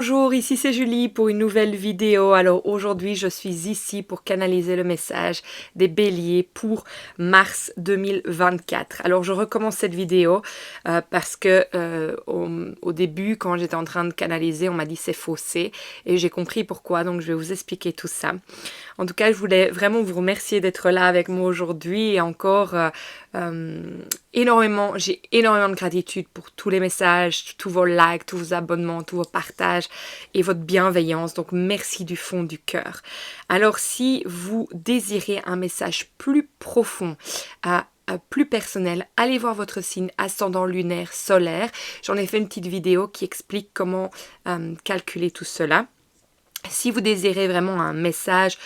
Bonjour, ici c'est Julie pour une nouvelle vidéo. Alors aujourd'hui je suis ici pour canaliser le message des béliers pour mars 2024. Alors je recommence cette vidéo parce que au début quand j'étais en train de canaliser on m'a dit c'est faussé et j'ai compris pourquoi, donc je vais vous expliquer tout ça. En tout cas je voulais vraiment vous remercier d'être là avec moi aujourd'hui et encore j'ai énormément de gratitude pour tous les messages, tous vos likes, tous vos abonnements, tous vos partages et votre bienveillance. Donc merci du fond du cœur. Alors si vous désirez un message plus profond, plus personnel, allez voir votre signe ascendant lunaire solaire. J'en ai fait une petite vidéo qui explique comment calculer tout cela. Si vous désirez vraiment un message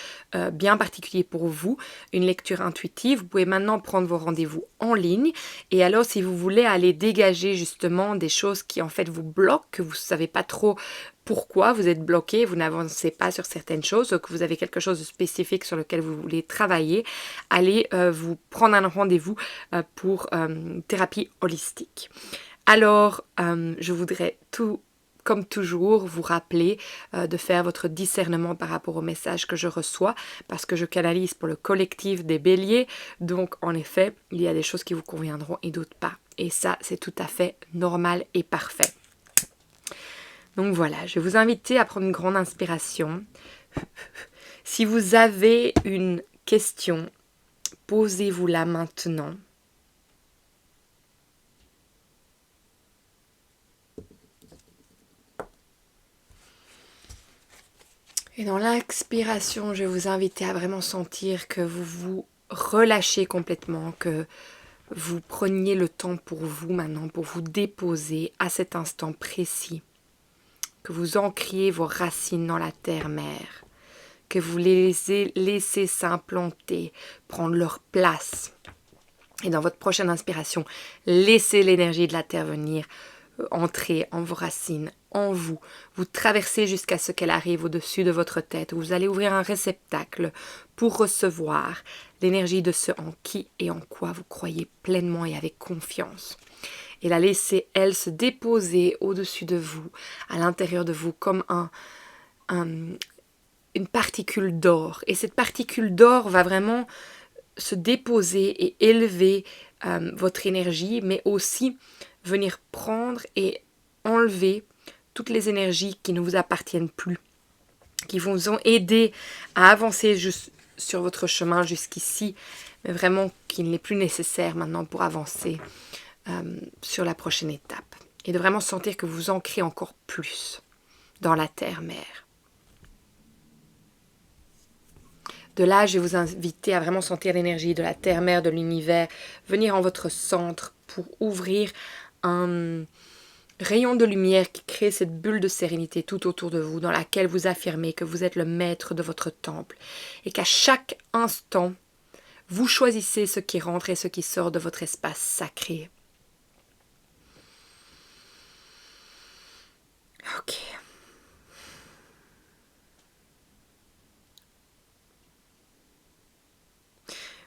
bien particulier pour vous, une lecture intuitive, vous pouvez maintenant prendre vos rendez-vous en ligne. Et alors, si vous voulez aller dégager justement des choses qui en fait vous bloquent, que vous ne savez pas trop pourquoi vous êtes bloqué, vous n'avancez pas sur certaines choses, ou que vous avez quelque chose de spécifique sur lequel vous voulez travailler, allez vous prendre un rendez-vous pour thérapie holistique. Alors, je voudrais comme toujours, vous rappeler de faire votre discernement par rapport au message que je reçois, parce que je canalise pour le collectif des béliers, donc en effet, il y a des choses qui vous conviendront et d'autres pas. Et ça, c'est tout à fait normal et parfait. Donc voilà, je vais vous inviter à prendre une grande inspiration. Si vous avez une question, posez-vous-la maintenant. Et dans l'expiration, je vais vous inviter à vraiment sentir que vous vous relâchez complètement, que vous preniez le temps pour vous maintenant, pour vous déposer à cet instant précis, que vous ancriez vos racines dans la terre-mère, que vous les laissez s'implanter, prendre leur place. Et dans votre prochaine inspiration, laissez l'énergie de la terre venir entrer en vos racines, en vous. Vous traversez jusqu'à ce qu'elle arrive au-dessus de votre tête. Vous allez ouvrir un réceptacle pour recevoir l'énergie de ce en qui et en quoi vous croyez pleinement et avec confiance. Et la laisser, elle, se déposer au-dessus de vous, à l'intérieur de vous, comme une particule d'or. Et cette particule d'or va vraiment se déposer et élever votre énergie, mais aussi venir prendre et enlever toutes les énergies qui ne vous appartiennent plus, qui vous ont aidé à avancer sur votre chemin jusqu'ici, mais vraiment qu'il n'est plus nécessaire maintenant pour avancer sur la prochaine étape. Et de vraiment sentir que vous ancrez encore plus dans la terre-mère. De là, je vais vous inviter à vraiment sentir l'énergie de la terre-mère, de l'univers, venir en votre centre pour ouvrir un rayon de lumière qui crée cette bulle de sérénité tout autour de vous, dans laquelle vous affirmez que vous êtes le maître de votre temple et qu'à chaque instant, vous choisissez ce qui rentre et ce qui sort de votre espace sacré. Ok.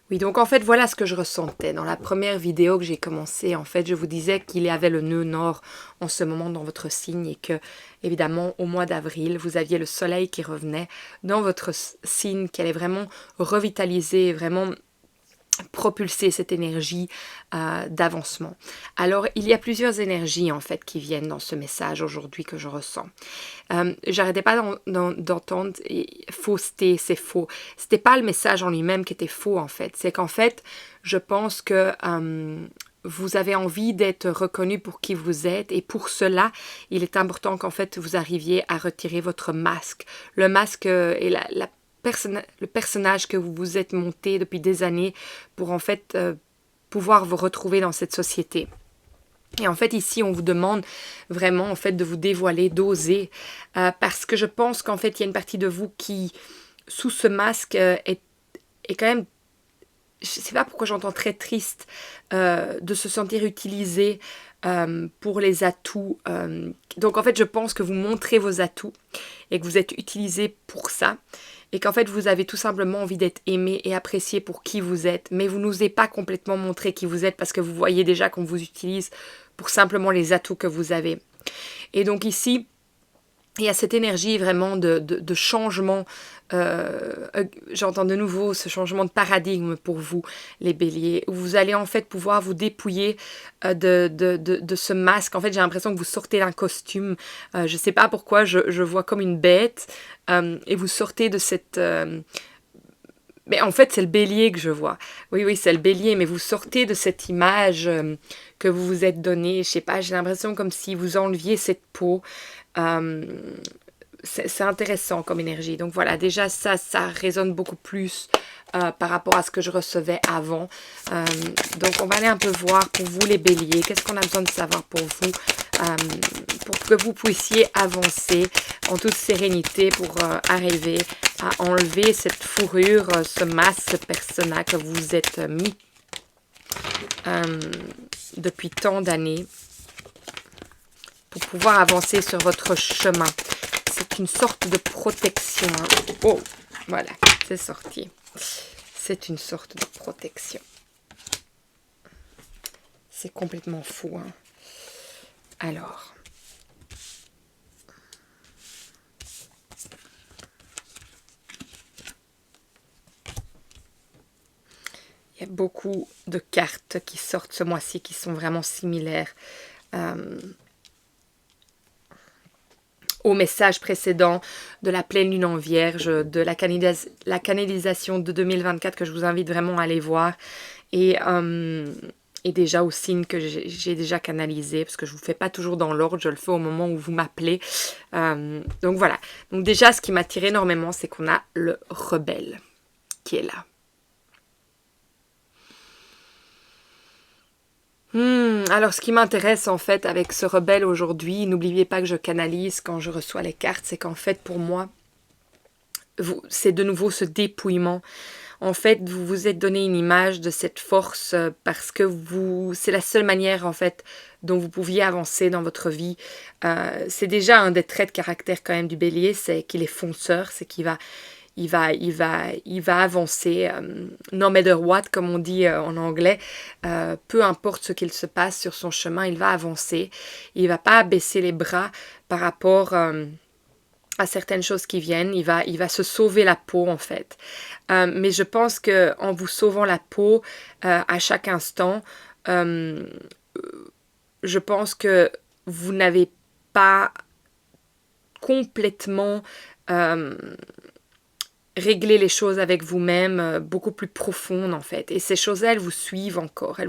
Oui, donc en fait, voilà ce que je ressentais. Dans la première vidéo que j'ai commencé, en fait, je vous disais qu'il y avait le nœud nord en ce moment dans votre signe et que, évidemment, au mois d'avril, vous aviez le soleil qui revenait dans votre signe, qui allait vraiment revitaliser, vraiment propulser cette énergie d'avancement. Alors, il y a plusieurs énergies, en fait, qui viennent dans ce message aujourd'hui que je ressens. J'arrêtais pas d'entendre fausseté, c'est faux. C'était pas le message en lui-même qui était faux, en fait. C'est qu'en fait, je pense que vous avez envie d'être reconnu pour qui vous êtes et pour cela, il est important qu'en fait, vous arriviez à retirer votre masque. Le masque est le personnage que vous vous êtes monté depuis des années pour en fait pouvoir vous retrouver dans cette société. Et en fait, ici, on vous demande vraiment en fait de vous dévoiler, d'oser, parce que je pense qu'en fait, il y a une partie de vous qui, sous ce masque, est quand même, je ne sais pas pourquoi j'entends très triste, de se sentir utilisé pour les atouts. Donc en fait, je pense que vous montrez vos atouts et que vous êtes utilisé pour ça. Et qu'en fait, vous avez tout simplement envie d'être aimé et apprécié pour qui vous êtes. Mais vous n'osez pas complètement montrer qui vous êtes parce que vous voyez déjà qu'on vous utilise pour simplement les atouts que vous avez. Et donc ici, Il y a cette énergie vraiment de changement. J'entends de nouveau ce changement de paradigme pour vous, les béliers, où vous allez en fait pouvoir vous dépouiller de ce masque. En fait, j'ai l'impression que vous sortez d'un costume. Je ne sais pas pourquoi, je vois comme une bête. Et vous sortez de cette... mais en fait, c'est le bélier que je vois. Oui, oui, c'est le bélier, mais vous sortez de cette image que vous vous êtes donnée. Je sais pas, j'ai l'impression comme si vous enleviez cette peau. Euh, c'est intéressant comme énergie. Donc voilà, déjà ça résonne beaucoup plus par rapport à ce que je recevais avant. Donc on va aller un peu voir pour vous les béliers. Qu'est-ce qu'on a besoin de savoir pour vous pour que vous puissiez avancer en toute sérénité pour arriver à enlever cette fourrure, ce masque, ce persona que vous êtes mis depuis tant d'années pour pouvoir avancer sur votre chemin. C'est une sorte de protection. Hein. Oh, voilà, c'est sorti. C'est une sorte de protection. C'est complètement fou. Hein. Alors. Il y a beaucoup de cartes qui sortent ce mois-ci qui sont vraiment similaires au message précédent de la pleine lune en vierge, de la canalisation de 2024 que je vous invite vraiment à aller voir. Et déjà au signe que j'ai déjà canalisé, parce que je ne vous fais pas toujours dans l'ordre, je le fais au moment où vous m'appelez. Donc voilà. Donc déjà, ce qui m'attire énormément, c'est qu'on a le rebelle qui est là. Alors, ce qui m'intéresse en fait avec ce rebelle aujourd'hui, n'oubliez pas que je canalise quand je reçois les cartes, c'est qu'en fait pour moi, c'est de nouveau ce dépouillement. En fait, vous vous êtes donné une image de cette force parce que c'est la seule manière en fait dont vous pouviez avancer dans votre vie. C'est déjà un des traits de caractère quand même du bélier, c'est qu'il est fonceur, c'est qu'il va avancer, no matter what, comme on dit en anglais, peu importe ce qu'il se passe sur son chemin, il va avancer. Il va pas baisser les bras par rapport à certaines choses qui viennent. Il va se sauver la peau en fait. Mais je pense que en vous sauvant la peau à chaque instant, je pense que vous n'avez pas complètement régler les choses avec vous-même, beaucoup plus profondes en fait. Et ces choses-là, elles vous suivent encore et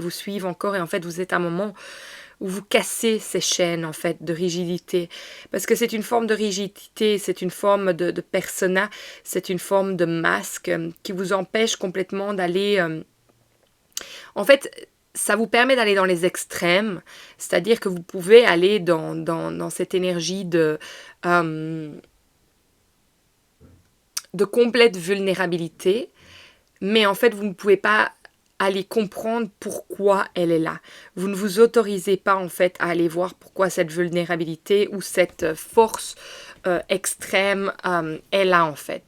en fait vous êtes à un moment où vous cassez ces chaînes en fait de rigidité. Parce que c'est une forme de rigidité, c'est une forme de persona, c'est une forme de masque qui vous empêche complètement d'aller... En fait, ça vous permet d'aller dans les extrêmes, c'est-à-dire que vous pouvez aller dans cette énergie de complète vulnérabilité, mais en fait, vous ne pouvez pas aller comprendre pourquoi elle est là. Vous ne vous autorisez pas, en fait, à aller voir pourquoi cette vulnérabilité ou cette force extrême est là, en fait.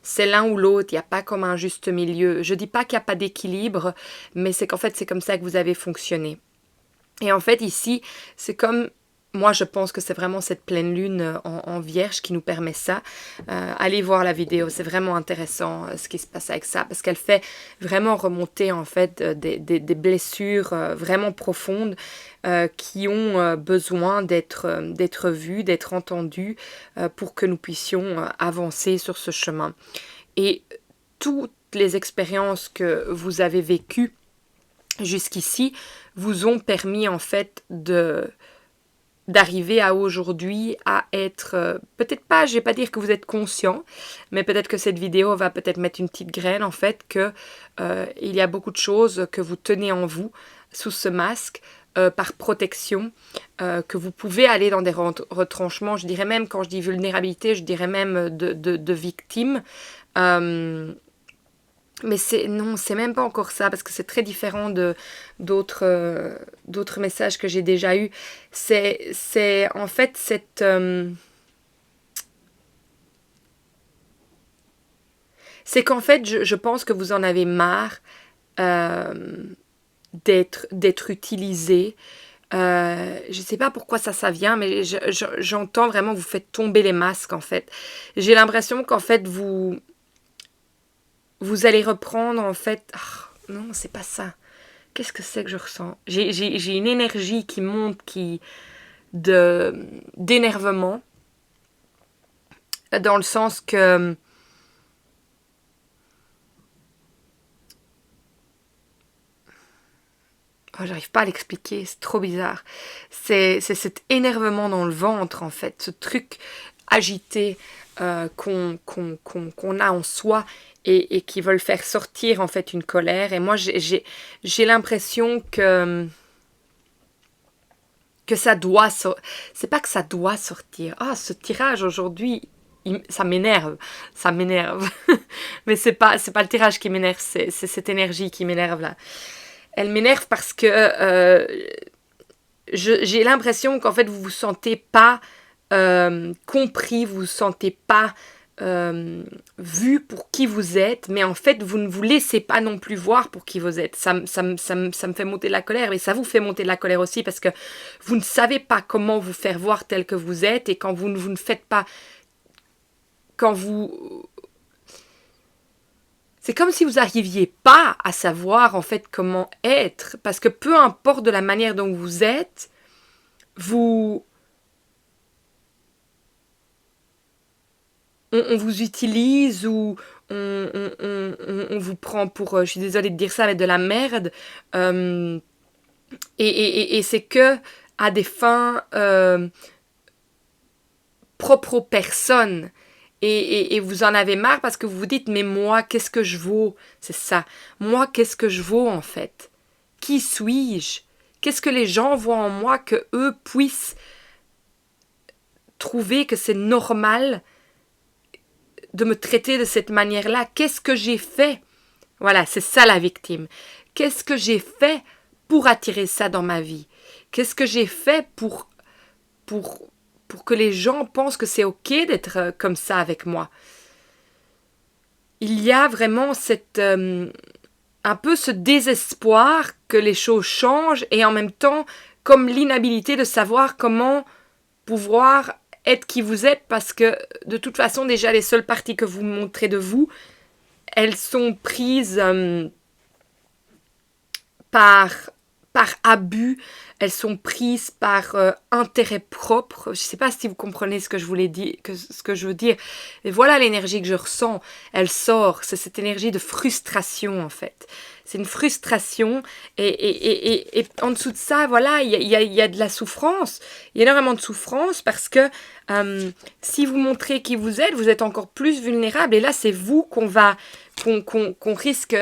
C'est l'un ou l'autre, il n'y a pas comme un juste milieu. Je ne dis pas qu'il n'y a pas d'équilibre, mais c'est qu'en fait, c'est comme ça que vous avez fonctionné. Et en fait, ici, c'est comme... Moi, je pense que c'est vraiment cette pleine lune en vierge qui nous permet ça. Allez voir la vidéo, c'est vraiment intéressant ce qui se passe avec ça, parce qu'elle fait vraiment remonter en fait des blessures vraiment profondes qui ont besoin d'être vues, d'être entendues pour que nous puissions avancer sur ce chemin. Et toutes les expériences que vous avez vécues jusqu'ici vous ont permis en fait d'arriver à aujourd'hui à être, peut-être pas, je vais pas dire que vous êtes conscient, mais peut-être que cette vidéo va peut-être mettre une petite graine en fait que il y a beaucoup de choses que vous tenez en vous sous ce masque par protection, que vous pouvez aller dans des retranchements, je dirais même, quand je dis vulnérabilité, je dirais même de victime. Mais c'est même pas encore ça, parce que c'est très différent d'autres messages que j'ai déjà eus. C'est en fait cette... c'est qu'en fait, je pense que vous en avez marre d'être utilisé Je sais pas pourquoi ça vient, mais j'entends vraiment, vous faites tomber les masques, en fait. J'ai l'impression qu'en fait, vous allez reprendre, en fait... non, c'est pas ça. Qu'est-ce que c'est que je ressens? J'ai une énergie qui monte, d'énervement, dans le sens que... Oh, j'arrive pas à l'expliquer, c'est trop bizarre. C'est cet énervement dans le ventre, en fait, ce truc agité qu'on a en soi et qui veulent faire sortir, en fait, une colère. Et moi, j'ai l'impression que ça doit sortir. C'est pas que ça doit sortir. Ah, ce tirage aujourd'hui, ça m'énerve. Ça m'énerve. Mais c'est pas le tirage qui m'énerve, c'est cette énergie qui m'énerve là. Elle m'énerve parce que j'ai l'impression qu'en fait vous vous sentez pas compris, vous vous sentez pas vu pour qui vous êtes, mais en fait vous ne vous laissez pas non plus voir pour qui vous êtes. Ça me fait monter de la colère, mais ça vous fait monter de la colère aussi parce que vous ne savez pas comment vous faire voir tel que vous êtes, et quand vous ne faites pas, quand vous... C'est comme si vous n'arriviez pas à savoir en fait comment être, parce que peu importe de la manière dont vous êtes, on vous utilise ou on vous prend pour, je suis désolée de dire ça, mais de la merde. Et c'est que à des fins propres aux personnes. Et vous en avez marre parce que vous vous dites, mais moi, qu'est-ce que je vaux? C'est ça. Moi, qu'est-ce que je vaux en fait? Qui suis-je? Qu'est-ce que les gens voient en moi que eux puissent trouver que c'est normal de me traiter de cette manière-là? Qu'est-ce que j'ai fait? Voilà, c'est ça la victime. Qu'est-ce que j'ai fait pour attirer ça dans ma vie? Qu'est-ce que j'ai fait pour que les gens pensent que c'est ok d'être comme ça avec moi? Il y a vraiment un peu ce désespoir que les choses changent, et en même temps comme l'inhabilité de savoir comment pouvoir être qui vous êtes, parce que de toute façon déjà les seules parties que vous montrez de vous, elles sont prises par abus, elles sont prises par intérêt propre. Je ne sais pas si vous comprenez ce que je voulais dire, ce que je veux dire. Et voilà l'énergie que je ressens. Elle sort. C'est cette énergie de frustration en fait. C'est une frustration, et en dessous de ça, voilà, il y a de la souffrance. Il y a énormément de souffrance parce que si vous montrez qui vous êtes encore plus vulnérable. Et là, c'est vous qu'on risque...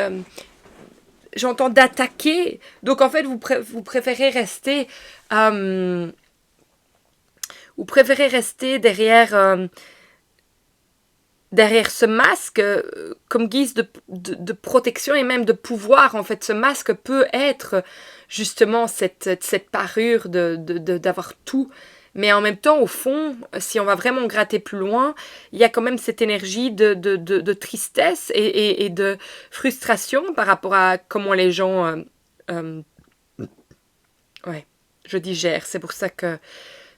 j'entends d'attaquer. Donc en fait, vous préférez rester derrière ce masque comme guise de protection et même de pouvoir. En fait, ce masque peut être justement cette parure d'avoir tout. Mais en même temps, au fond, si on va vraiment gratter plus loin, il y a quand même cette énergie de tristesse et de frustration par rapport à comment les gens... ouais, je digère. C'est pour ça que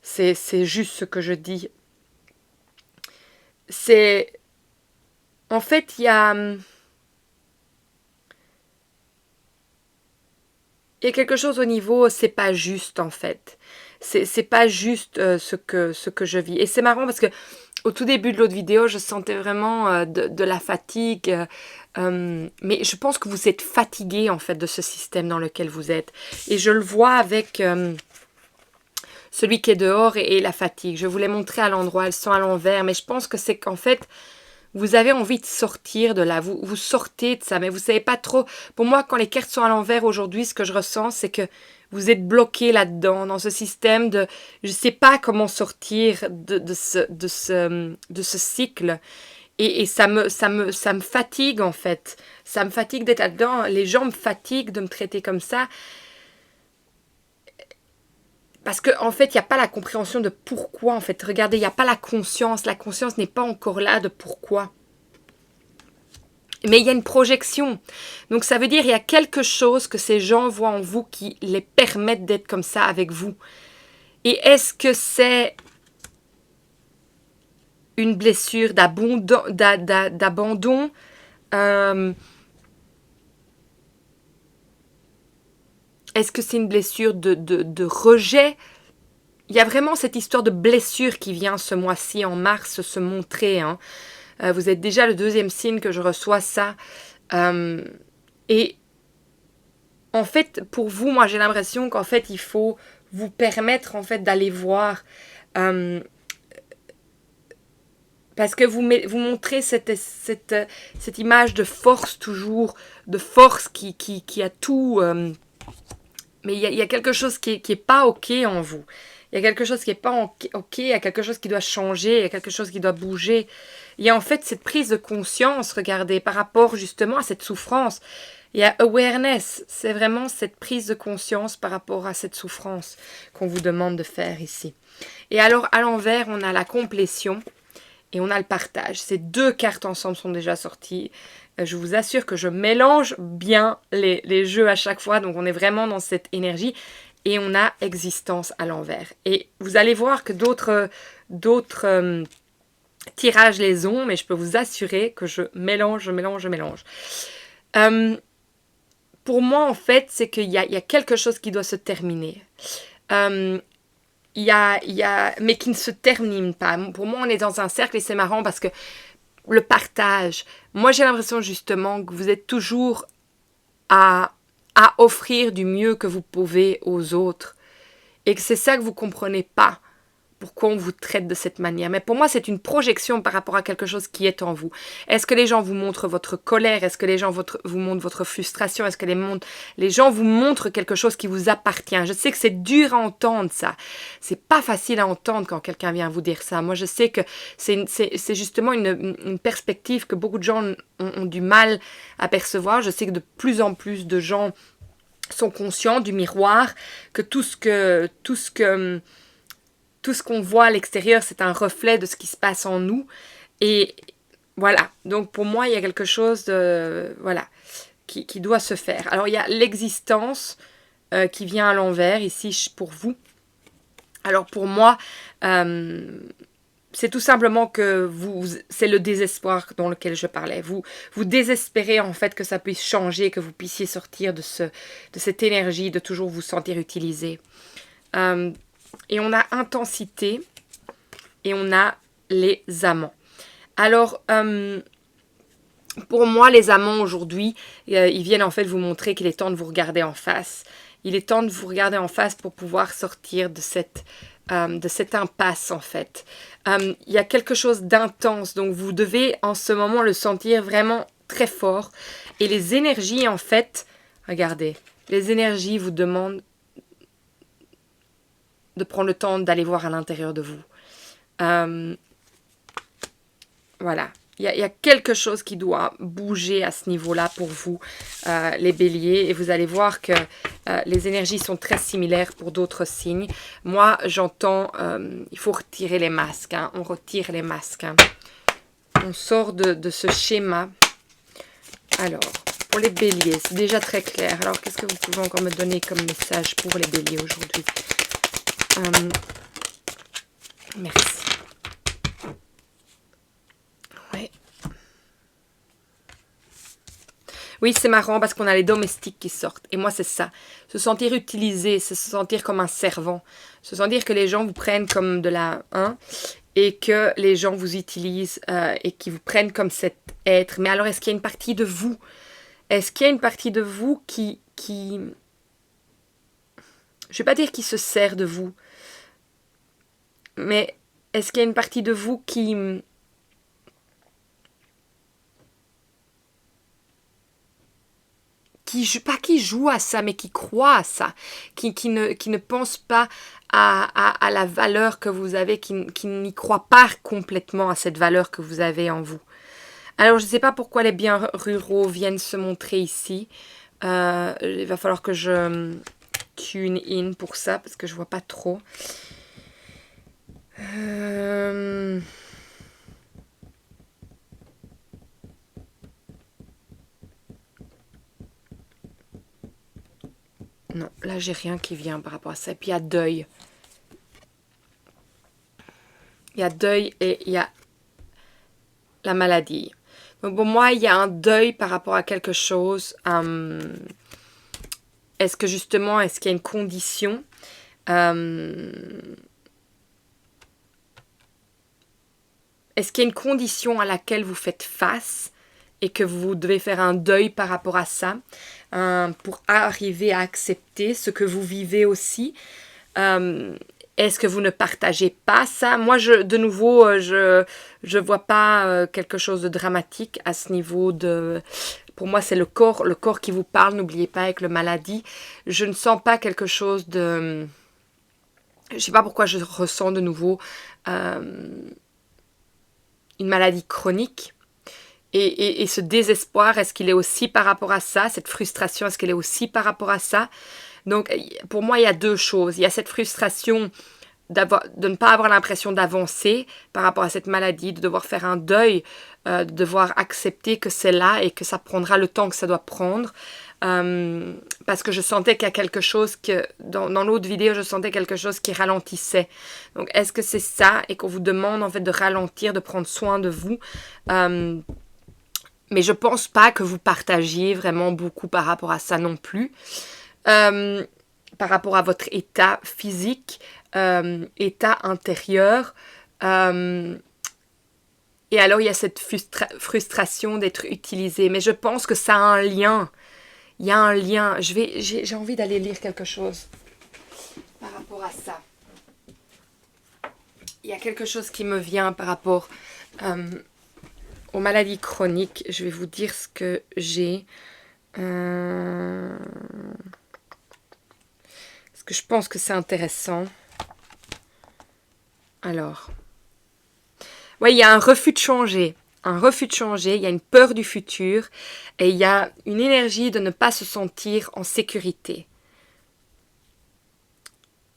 c'est juste ce que je dis. C'est... En fait, il y a quelque chose au niveau, c'est pas juste en fait. C'est pas juste ce que je vis. Et c'est marrant parce que au tout début de l'autre vidéo, je sentais vraiment de la fatigue. Mais je pense que vous êtes fatigué en fait de ce système dans lequel vous êtes. Et je le vois avec celui qui est dehors et la fatigue. Je vous l'ai montré à l'endroit, elles sont à l'envers. Mais je pense que c'est qu'en fait... vous avez envie de sortir de là, vous sortez de ça, mais vous savez pas trop. Pour moi, quand les cartes sont à l'envers aujourd'hui, ce que je ressens, c'est que vous êtes bloqué là-dedans, dans ce système de... je sais pas comment sortir de ce cycle. Et ça me fatigue, en fait. Ça me fatigue d'être là-dedans. Les gens me fatiguent de me traiter comme ça. Parce qu'en fait, il n'y a pas la compréhension de pourquoi, en fait. Regardez, il n'y a pas la conscience. La conscience n'est pas encore là de pourquoi. Mais il y a une projection. Donc ça veut dire il y a quelque chose que ces gens voient en vous qui les permettent d'être comme ça avec vous. Et est-ce que c'est une blessure d'abandon est-ce que c'est une blessure de rejet? Il y a vraiment cette histoire de blessure qui vient ce mois-ci, en mars, se montrer. Hein. Vous êtes déjà le 2e signe que je reçois ça. Et en fait, pour vous, moi j'ai l'impression qu'en fait, il faut vous permettre en fait d'aller voir. Parce que vous montrez cette image de force toujours, de force qui a tout... mais il y a quelque chose qui est pas OK en vous. Il y a quelque chose qui n'est pas OK, il y a quelque chose qui doit changer, il y a quelque chose qui doit bouger. Il y a en fait cette prise de conscience, regardez, par rapport justement à cette souffrance. Il y a awareness, c'est vraiment cette prise de conscience par rapport à cette souffrance qu'on vous demande de faire ici. Et alors, à l'envers, on a la complétion et on a le partage. Ces 2 cartes ensemble sont déjà sorties. Je vous assure que je mélange bien les jeux à chaque fois, donc on est vraiment dans cette énergie. Et on a existence à l'envers. Et vous allez voir que d'autres tirages les ont, mais je peux vous assurer que je mélange. Pour moi, en fait, c'est qu'il y a quelque chose qui doit se terminer. Mais qui ne se termine pas. Pour moi, on est dans un cercle et c'est marrant parce que le partage, moi j'ai l'impression justement que vous êtes toujours à offrir du mieux que vous pouvez aux autres. Et que c'est ça que vous ne comprenez pas, pourquoi on vous traite de cette manière. Mais pour moi, c'est une projection par rapport à quelque chose qui est en vous. Est-ce que les gens vous montrent votre colère? Est-ce que les gens vous montrent votre frustration? Est-ce que les gens vous montrent quelque chose qui vous appartient? Je sais que c'est dur à entendre ça. C'est pas facile à entendre quand quelqu'un vient vous dire ça. Moi, je sais que c'est justement une perspective que beaucoup de gens ont du mal à percevoir. Je sais que de plus en plus de gens sont conscients du miroir, que tout ce qu'on voit à l'extérieur, c'est un reflet de ce qui se passe en nous. Et voilà, donc pour moi, il y a quelque chose de, qui doit se faire. Alors, il y a l'existence qui vient à l'envers, ici, pour vous. Alors, pour moi, c'est tout simplement que c'est le désespoir dans lequel je parlais. Vous désespérez en fait que ça puisse changer, que vous puissiez sortir de cette énergie, de toujours vous sentir utilisé. Et on a intensité et on a les amants. Alors, pour moi, les amants aujourd'hui, ils viennent en fait vous montrer qu'il est temps de vous regarder en face. Il est temps de vous regarder en face pour pouvoir sortir de cette impasse en fait. Il y a quelque chose d'intense, donc vous devez en ce moment le sentir vraiment très fort. Et les énergies en fait, regardez, les énergies vous demandent de prendre le temps d'aller voir à l'intérieur de vous. Voilà. Il y a quelque chose qui doit bouger à ce niveau-là pour vous, les béliers. Et vous allez voir que les énergies sont très similaires pour d'autres signes. Moi, j'entends, il faut retirer les masques. Hein. On retire les masques. Hein. On sort de ce schéma. Alors, pour les béliers, c'est déjà très clair. Alors, qu'est-ce que vous pouvez encore me donner comme message pour les béliers aujourd'hui? Merci. Ouais. Oui, c'est marrant parce qu'on a les domestiques qui sortent. Et moi, c'est ça. Se sentir utilisé, se sentir comme un servant. Se sentir que les gens vous prennent comme de la... et que les gens vous utilisent et qui vous prennent comme cet être. Mais alors, est-ce qu'il y a une partie de vous? Est-ce qu'il y a une partie de vous qui... Je ne vais pas dire qui se sert de vous. Mais est-ce qu'il y a une partie de vous qui joue à ça, mais qui croit à ça, qui ne pense pas à la valeur que vous avez, qui n'y croit pas complètement à cette valeur que vous avez en vous. Alors, je ne sais pas pourquoi les biens ruraux viennent se montrer ici. Il va falloir que je tune in pour ça, parce que je ne vois pas trop. Non, là, j'ai rien qui vient par rapport à ça. Et puis, il y a deuil. Il y a deuil et il y a la maladie. Donc, pour moi, il y a un deuil par rapport à quelque chose. Est-ce que justement, est-ce qu'il y a une condition est-ce qu'il y a une condition à laquelle vous faites face et que vous devez faire un deuil par rapport à ça pour arriver à accepter ce que vous vivez aussi? Est-ce que vous ne partagez pas ça? Moi, de nouveau, je vois pas quelque chose de dramatique à ce niveau de... Pour moi, c'est le corps qui vous parle. N'oubliez pas avec le maladie. Je ne sens pas quelque chose de... Je sais pas pourquoi je ressens de nouveau une maladie chronique. Et ce désespoir, est-ce qu'il est aussi par rapport à ça? Cette frustration, est-ce qu'elle est aussi par rapport à ça? Donc, pour moi, il y a deux choses. Il y a cette frustration de ne pas avoir l'impression d'avancer par rapport à cette maladie, de devoir faire un deuil, de devoir accepter que c'est là et que ça prendra le temps que ça doit prendre. Parce que je sentais qu'il y a quelque chose que, dans l'autre vidéo, je sentais quelque chose qui ralentissait. Donc, est-ce que c'est ça et qu'on vous demande en fait de ralentir, de prendre soin de vous? Mais je pense pas que vous partagiez vraiment beaucoup par rapport à ça non plus. Par rapport à votre état physique, état intérieur. Et alors, il y a cette frustration d'être utilisé. Mais je pense que ça a un lien. Il y a un lien. J'ai envie d'aller lire quelque chose par rapport à ça. Il y a quelque chose qui me vient par rapport aux maladies chroniques. Je vais vous dire ce que j'ai. Parce que je pense que c'est intéressant. Alors. Oui, il y a un refus de changer. Un refus de changer, il y a une peur du futur et il y a une énergie de ne pas se sentir en sécurité.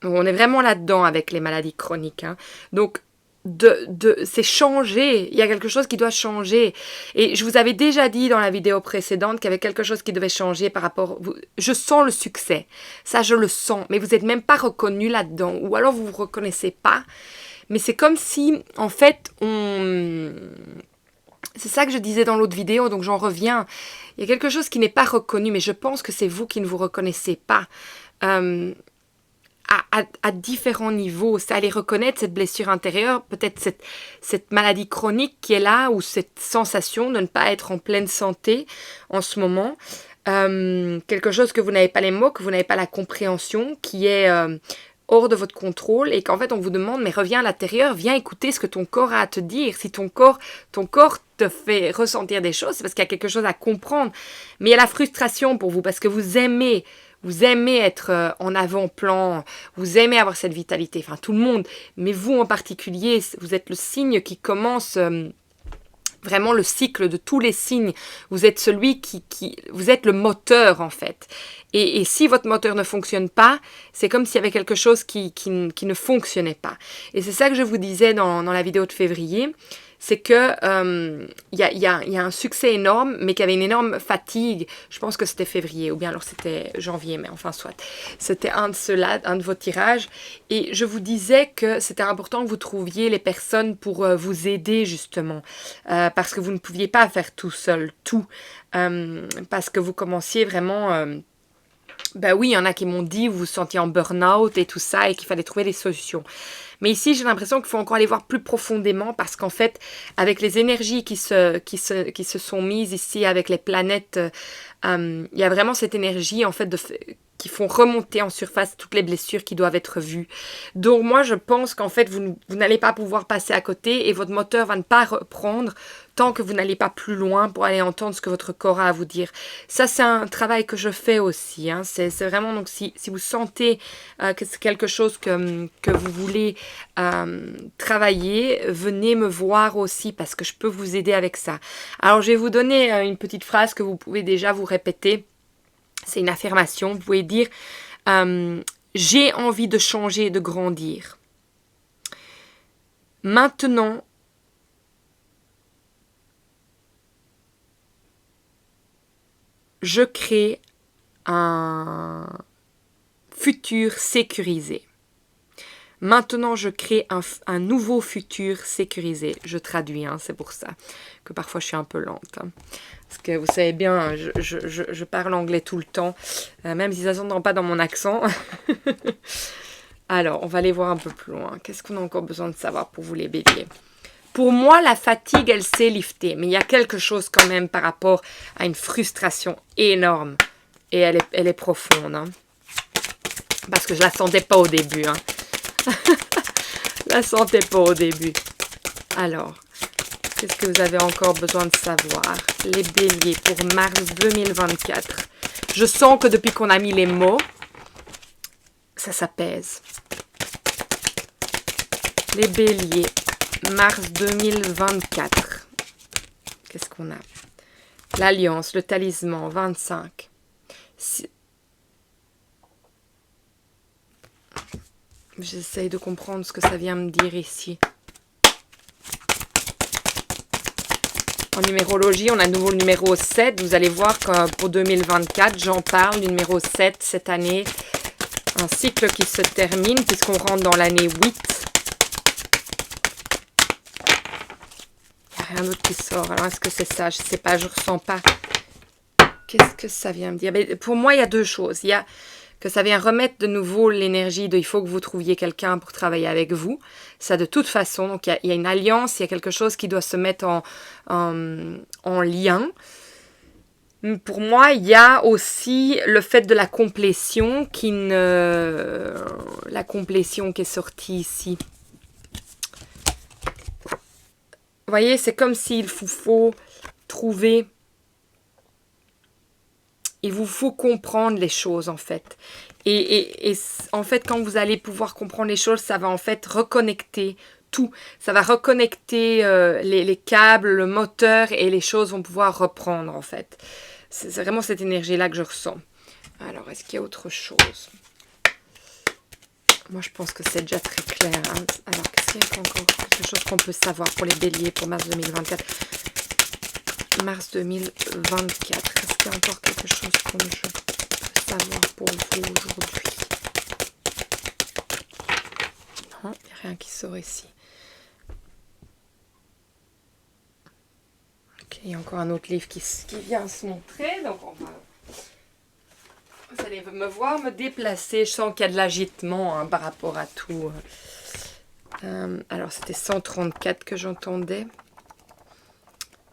Donc, on est vraiment là-dedans avec les maladies chroniques. Hein. Donc, c'est changer. Il y a quelque chose qui doit changer. Et je vous avais déjà dit dans la vidéo précédente qu'il y avait quelque chose qui devait changer par rapport... Je sens le succès. Ça, je le sens. Mais vous n'êtes même pas reconnu là-dedans. Ou alors, vous ne vous reconnaissez pas. Mais c'est comme si, en fait, c'est ça que je disais dans l'autre vidéo, donc j'en reviens. Il y a quelque chose qui n'est pas reconnu, mais je pense que c'est vous qui ne vous reconnaissez pas. À différents niveaux. C'est aller reconnaître cette blessure intérieure, peut-être cette maladie chronique qui est là, ou cette sensation de ne pas être en pleine santé en ce moment. Quelque chose que vous n'avez pas les mots, que vous n'avez pas la compréhension, qui est hors de votre contrôle, et qu'en fait on vous demande, mais reviens à l'intérieur, viens écouter ce que ton corps a à te dire. Si ton corps te fait ressentir des choses, c'est parce qu'il y a quelque chose à comprendre. Mais il y a la frustration pour vous, parce que vous aimez être en avant-plan, vous aimez avoir cette vitalité, enfin tout le monde, mais vous en particulier, vous êtes le signe qui commence vraiment le cycle de tous les signes. Vous êtes celui vous êtes le moteur en fait. Et si votre moteur ne fonctionne pas, c'est comme s'il y avait quelque chose qui ne fonctionnait pas. Et c'est ça que je vous disais dans la vidéo de février, c'est que il y a un succès énorme, mais qu'il y avait une énorme fatigue. Je pense que c'était février, ou bien alors c'était janvier, mais enfin soit. C'était un de ceux-là, un de vos tirages. Et je vous disais que c'était important que vous trouviez les personnes pour vous aider justement, parce que vous ne pouviez pas faire tout seul, tout. Parce que vous commenciez vraiment... Ben oui, il y en a qui m'ont dit, vous vous sentiez en burn-out et tout ça, et qu'il fallait trouver des solutions. Mais ici, j'ai l'impression qu'il faut encore aller voir plus profondément, parce qu'en fait, avec les énergies qui se sont mises ici, avec les planètes, il y a vraiment cette énergie, en fait, qui font remonter en surface toutes les blessures qui doivent être vues. Donc moi, je pense qu'en fait, vous n'allez pas pouvoir passer à côté, et votre moteur va ne pas reprendre tant que vous n'allez pas plus loin pour aller entendre ce que votre corps a à vous dire. Ça, c'est un travail que je fais aussi. Hein. C'est vraiment, donc, si vous sentez que c'est quelque chose que vous voulez travailler, venez me voir aussi, parce que je peux vous aider avec ça. Alors, je vais vous donner une petite phrase que vous pouvez déjà vous répéter. C'est une affirmation. Vous pouvez dire j'ai envie de changer et de grandir. Maintenant, je crée un futur sécurisé. Maintenant, je crée un nouveau futur sécurisé. Je traduis, hein, c'est pour ça que parfois je suis un peu lente. Hein. Parce que vous savez bien, je parle anglais tout le temps, même si ça ne s'entend pas dans mon accent. Alors, on va aller voir un peu plus loin. Qu'est-ce qu'on a encore besoin de savoir pour vous les béliers? Pour moi, la fatigue, elle s'est liftée. Mais il y a quelque chose quand même par rapport à une frustration énorme. Et elle est profonde. Hein. Parce que je la sentais pas au début. Hein. Je la sentais pas au début. Alors, qu'est-ce que vous avez encore besoin de savoir? Les béliers pour mars 2024. Je sens que depuis qu'on a mis les mots, ça s'apaise. Les béliers, mars 2024. Qu'est-ce qu'on a? L'alliance, le talisman, 25. J'essaye de comprendre ce que ça vient me dire ici. En numérologie, on a de nouveau le numéro 7. Vous allez voir que pour 2024, j'en parle, le numéro 7 cette année. Un cycle qui se termine puisqu'on rentre dans l'année 8. Il n'y a rien d'autre qui sort. Alors, est-ce que c'est ça? Je ne sais pas, je ne ressens pas. Qu'est-ce que ça vient me dire? Mais pour moi, il y a deux choses. Il y a que ça vient remettre de nouveau l'énergie de il faut que vous trouviez quelqu'un pour travailler avec vous. Ça, de toute façon, donc il y a une alliance, il y a quelque chose qui doit se mettre en lien. Pour moi, il y a aussi le fait de la complétion la complétion qui est sortie ici. Vous voyez, c'est comme s'il vous faut trouver... Il vous faut comprendre les choses, en fait. Et en fait, quand vous allez pouvoir comprendre les choses, ça va en fait reconnecter tout. Ça va reconnecter les câbles, le moteur, et les choses vont pouvoir reprendre, en fait. C'est vraiment cette énergie-là que je ressens. Alors, est-ce qu'il y a autre chose? Moi, je pense que c'est déjà très clair. Hein. Alors, qu'est-ce qu'il y a encore? Quelque chose qu'on peut savoir pour les béliers pour mars 2024. Mars 2024. Est-ce qu'il y a encore quelque chose que je peux savoir pour vous aujourd'hui? Non, il n'y a rien qui sort ici. Ok, il y a encore un autre livre qui vient se montrer. Donc, on va... Vous allez me voir me déplacer. Je sens qu'il y a de l'agitement hein, par rapport à tout. Alors, c'était 134 que j'entendais.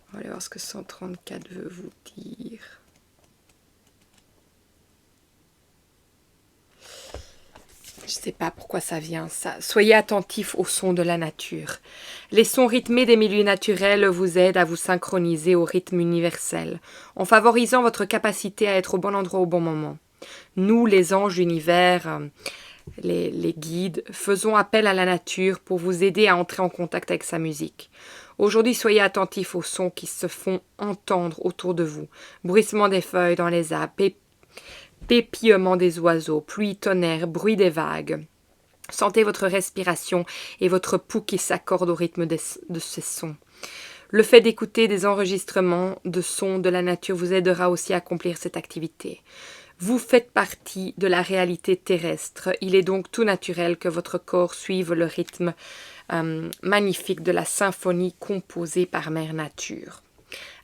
On va aller voir ce que 134 veut vous dire. Je ne sais pas pourquoi ça vient, ça. Soyez attentifs aux sons de la nature. Les sons rythmés des milieux naturels vous aident à vous synchroniser au rythme universel, en favorisant votre capacité à être au bon endroit au bon moment. Nous, les anges d'univers, les guides, faisons appel à la nature pour vous aider à entrer en contact avec sa musique. Aujourd'hui, soyez attentifs aux sons qui se font entendre autour de vous. Bruissement des feuilles dans les arbres, pépillement des oiseaux, pluie, tonnerre, bruit des vagues. Sentez votre respiration et votre pouls qui s'accorde au rythme de ces sons. Le fait d'écouter des enregistrements de sons de la nature vous aidera aussi à accomplir cette activité. Vous faites partie de la réalité terrestre. Il est donc tout naturel que votre corps suive le rythme magnifique de la symphonie composée par Mère Nature.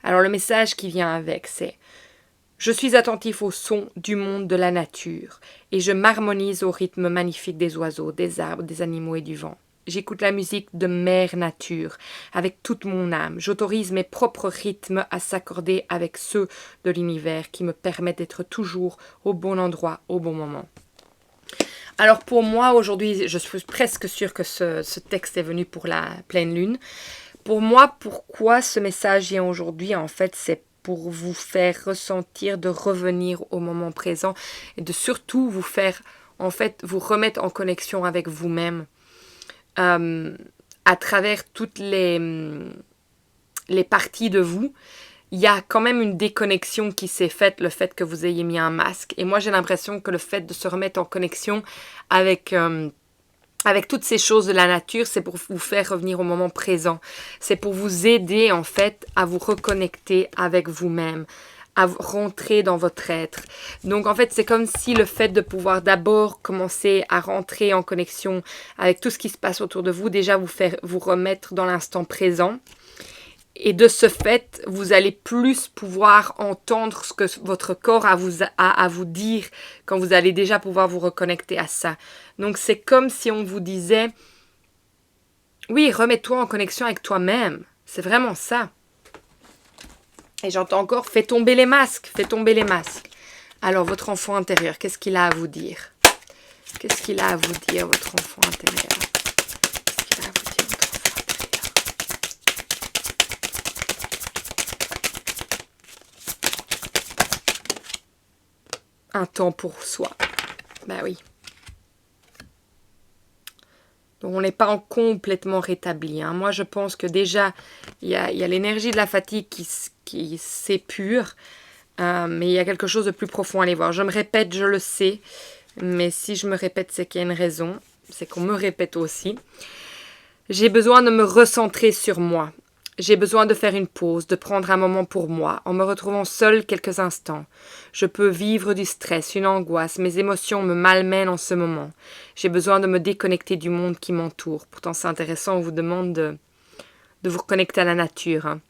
Alors le message qui vient avec, c'est « Je suis attentif au son du monde de la nature et je m'harmonise au rythme magnifique des oiseaux, des arbres, des animaux et du vent. J'écoute la musique de Mère Nature avec toute mon âme. J'autorise mes propres rythmes à s'accorder avec ceux de l'univers qui me permettent d'être toujours au bon endroit, au bon moment. » Alors pour moi, aujourd'hui, je suis presque sûre que ce texte est venu pour la pleine lune. Pour moi, pourquoi ce message vient aujourd'hui, en fait, c'est pour vous faire ressentir de revenir au moment présent et de surtout vous faire, en fait, vous remettre en connexion avec vous-même à travers toutes les parties de vous. Il y a quand même une déconnexion qui s'est faite, le fait que vous ayez mis un masque. Et moi, j'ai l'impression que le fait de se remettre en connexion avec toutes ces choses de la nature, c'est pour vous faire revenir au moment présent. C'est pour vous aider, en fait, à vous reconnecter avec vous-même, à rentrer dans votre être. Donc en fait, c'est comme si le fait de pouvoir d'abord commencer à rentrer en connexion avec tout ce qui se passe autour de vous, déjà vous remettre dans l'instant présent. Et de ce fait, vous allez plus pouvoir entendre ce que votre corps a à vous dire quand vous allez déjà pouvoir vous reconnecter à ça. Donc c'est comme si on vous disait, oui, remets-toi en connexion avec toi-même. C'est vraiment ça. Et j'entends encore, fais tomber les masques, fais tomber les masques. Alors, votre enfant intérieur, qu'est-ce qu'il a à vous dire? Qu'est-ce qu'il a à vous dire, votre enfant intérieur? Qu'est-ce qu'il a à vous dire, votre enfant intérieur? Un temps pour soi. Ben oui. Donc, on n'est pas complètement rétabli. Hein. Moi, je pense que déjà, il y a l'énergie de la fatigue qui s'épure. Mais il y a quelque chose de plus profond à aller voir. Je me répète, je le sais. Mais si je me répète, c'est qu'il y a une raison. C'est qu'on me répète aussi. J'ai besoin de me recentrer sur moi. J'ai besoin de faire une pause, de prendre un moment pour moi, en me retrouvant seule quelques instants. Je peux vivre du stress, une angoisse, mes émotions me malmènent en ce moment. J'ai besoin de me déconnecter du monde qui m'entoure. Pourtant, c'est intéressant, on vous demande de vous reconnecter à la nature. Hein.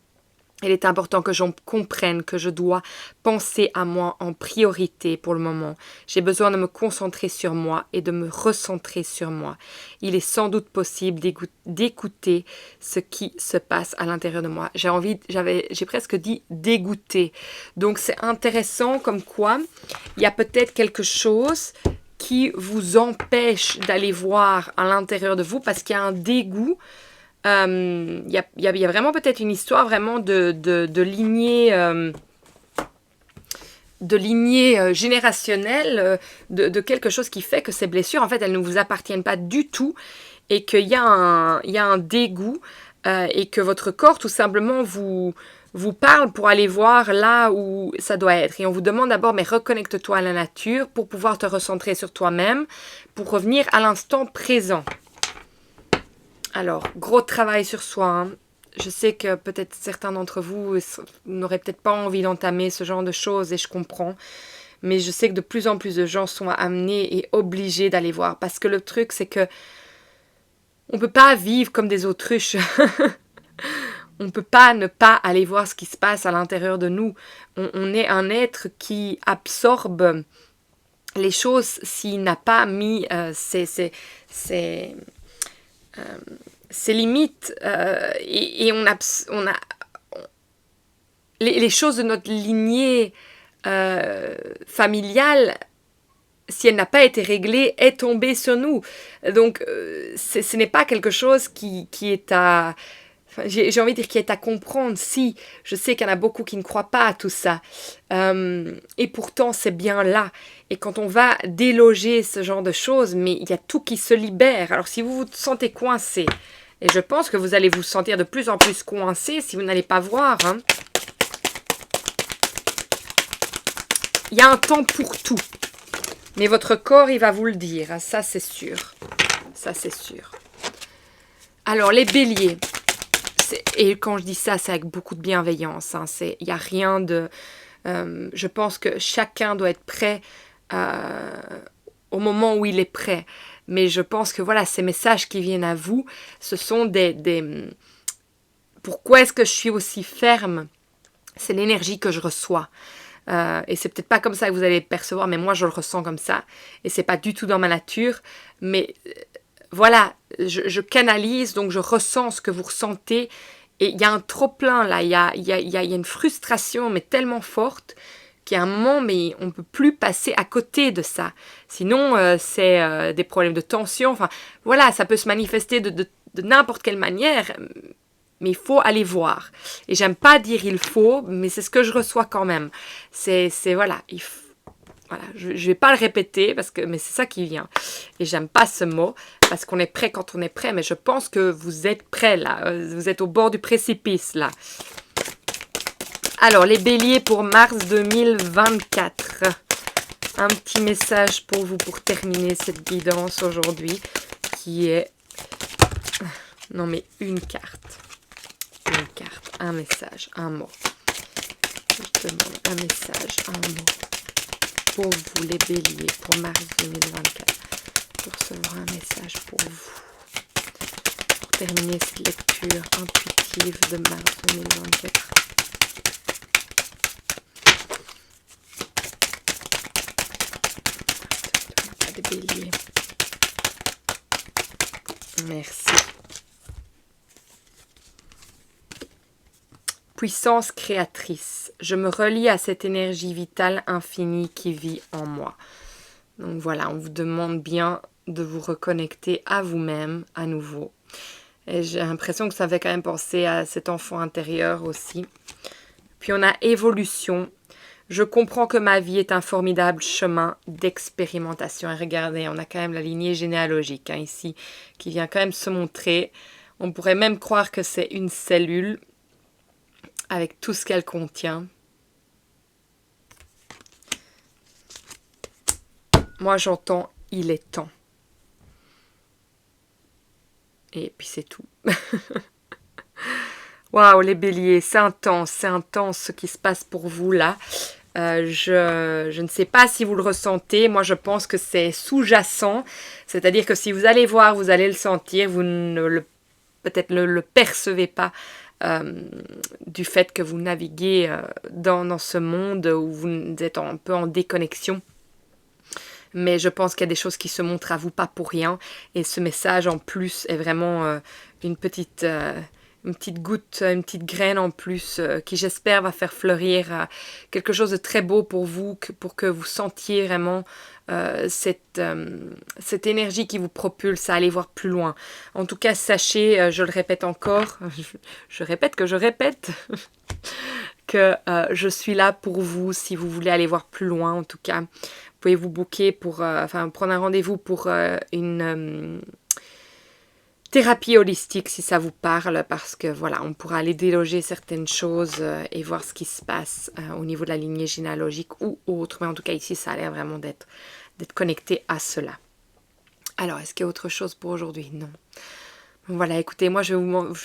Il est important que j'en comprenne que je dois penser à moi en priorité pour le moment. J'ai besoin de me concentrer sur moi et de me recentrer sur moi. Il est sans doute possible d'écouter ce qui se passe à l'intérieur de moi. J'ai presque dit dégoûter. Donc c'est intéressant comme quoi il y a peut-être quelque chose qui vous empêche d'aller voir à l'intérieur de vous parce qu'il y a un dégoût. Il y a vraiment peut-être une histoire vraiment de lignée générationnelle, de quelque chose qui fait que ces blessures, en fait, elles ne vous appartiennent pas du tout et qu'il y a un dégoût et que votre corps, tout simplement, vous parle pour aller voir là où ça doit être. Et on vous demande d'abord, mais reconnecte-toi à la nature pour pouvoir te recentrer sur toi-même, pour revenir à l'instant présent. Alors, gros travail sur soi. Hein. Je sais que peut-être certains d'entre vous n'auraient peut-être pas envie d'entamer ce genre de choses et je comprends. Mais je sais que de plus en plus de gens sont amenés et obligés d'aller voir. Parce que le truc, c'est que on ne peut pas vivre comme des autruches. On ne peut pas ne pas aller voir ce qui se passe à l'intérieur de nous. On est un être qui absorbe les choses s'il n'a pas mis ses limites et on a les choses de notre lignée familiale, si elle n'a pas été réglée, est tombée sur nous. Donc ce n'est pas quelque chose qui est à... Enfin, j'ai envie de dire qui est à comprendre. Si, je sais qu'il y en a beaucoup qui ne croient pas à tout ça. Et pourtant, c'est bien là. Et quand on va déloger ce genre de choses, mais il y a tout qui se libère. Alors, si vous vous sentez coincé, et je pense que vous allez vous sentir de plus en plus coincé si vous n'allez pas voir. Hein. Il y a un temps pour tout. Mais votre corps, il va vous le dire. Ça, c'est sûr. Ça, c'est sûr. Alors, les béliers. Et quand je dis ça, c'est avec beaucoup de bienveillance. Hein. Il n'y a rien de... je pense que chacun doit être prêt au moment où il est prêt. Mais je pense que voilà, ces messages qui viennent à vous, ce sont des... Pourquoi est-ce que je suis aussi ferme? C'est l'énergie que je reçois. Et c'est peut-être pas comme ça que vous allez le percevoir, mais moi je le ressens comme ça. Et c'est pas du tout dans ma nature. Mais... Voilà, je canalise, donc je ressens ce que vous ressentez. Et il y a un trop-plein là, il y a une frustration, mais tellement forte, qu'il y a un moment, mais on ne peut plus passer à côté de ça. Sinon, c'est des problèmes de tension. Enfin, voilà, ça peut se manifester de n'importe quelle manière, mais il faut aller voir. Et j'aime pas dire il faut, mais c'est ce que je reçois quand même. Voilà, il faut. Voilà, je ne vais pas le répéter, mais c'est ça qui vient. Et j'aime pas ce mot, parce qu'on est prêt quand on est prêt. Mais je pense que vous êtes prêts, là. Vous êtes au bord du précipice, là. Alors, les béliers pour mars 2024. Un petit message pour vous, pour terminer cette guidance aujourd'hui, qui est... Non, mais une carte. Une carte, un message, un mot. Ok. demande un message, un mot pour vous les béliers, pour mars 2024. Pour recevoir un message pour vous. Pour terminer cette lecture intuitive de mars 2024. Des béliers. Merci. Puissance créatrice. Je me relie à cette énergie vitale infinie qui vit en moi. Donc voilà, on vous demande bien de vous reconnecter à vous-même à nouveau. Et j'ai l'impression que ça fait quand même penser à cet enfant intérieur aussi. Puis on a évolution. Je comprends que ma vie est un formidable chemin d'expérimentation. Et regardez, on a quand même la lignée généalogique ici qui vient quand même se montrer. On pourrait même croire que c'est une cellule avec tout ce qu'elle contient. Moi j'entends « il est temps ». Et puis c'est tout. Waouh, les béliers, c'est intense ce qui se passe pour vous là. Je ne sais pas si vous le ressentez, moi je pense que c'est sous-jacent, c'est-à-dire que si vous allez voir, vous allez le sentir, vous peut-être ne le percevez pas du fait que vous naviguez dans ce monde où vous êtes un peu en déconnexion. Mais je pense qu'il y a des choses qui se montrent à vous pas pour rien. Et ce message en plus est vraiment une petite goutte, une petite graine en plus qui j'espère va faire fleurir quelque chose de très beau pour vous, pour que vous sentiez vraiment cette énergie qui vous propulse à aller voir plus loin. En tout cas, sachez, je le répète encore, je répète que je répète, que je suis là pour vous si vous voulez aller voir plus loin en tout cas. Vous pouvez vous booker pour, prendre un rendez-vous pour une thérapie holistique si ça vous parle, parce que voilà, on pourra aller déloger certaines choses et voir ce qui se passe au niveau de la lignée généalogique ou autre. Mais en tout cas ici, ça a l'air vraiment d'être connecté à cela. Alors, est-ce qu'il y a autre chose pour aujourd'hui? Non. Voilà, écoutez, moi je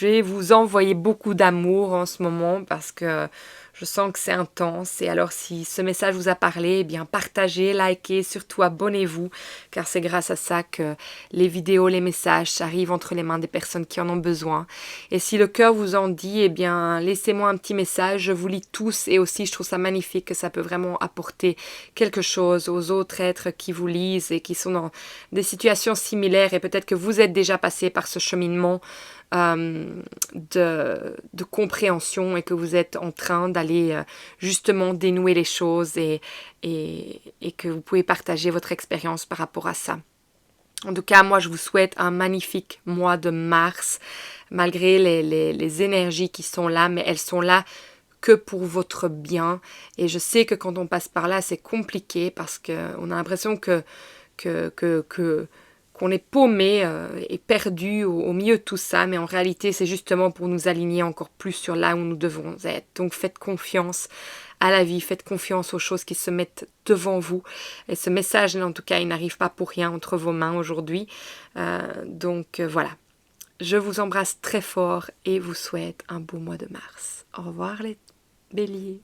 vais vous envoyer beaucoup d'amour en ce moment parce que je sens que c'est intense. Et alors si ce message vous a parlé, eh bien partagez, likez, surtout abonnez-vous, car c'est grâce à ça que les vidéos, les messages arrivent entre les mains des personnes qui en ont besoin. Et si le cœur vous en dit, eh bien laissez-moi un petit message, je vous lis tous. Et aussi je trouve ça magnifique que ça peut vraiment apporter quelque chose aux autres êtres qui vous lisent et qui sont dans des situations similaires. Et peut-être que vous êtes déjà passé par ce cheminement de compréhension et que vous êtes en train d'aller justement dénouer les choses et que vous pouvez partager votre expérience par rapport à ça. En tout cas, moi, je vous souhaite un magnifique mois de mars, malgré les énergies qui sont là, mais elles sont là que pour votre bien. Et je sais que quand on passe par là, c'est compliqué parce qu'on a l'impression qu'on est paumé et perdu au milieu de tout ça, mais en réalité, c'est justement pour nous aligner encore plus sur là où nous devons être. Donc, faites confiance à la vie, faites confiance aux choses qui se mettent devant vous. Et ce message, en tout cas, il n'arrive pas pour rien entre vos mains aujourd'hui. Donc, voilà. Je vous embrasse très fort et vous souhaite un beau mois de mars. Au revoir les béliers.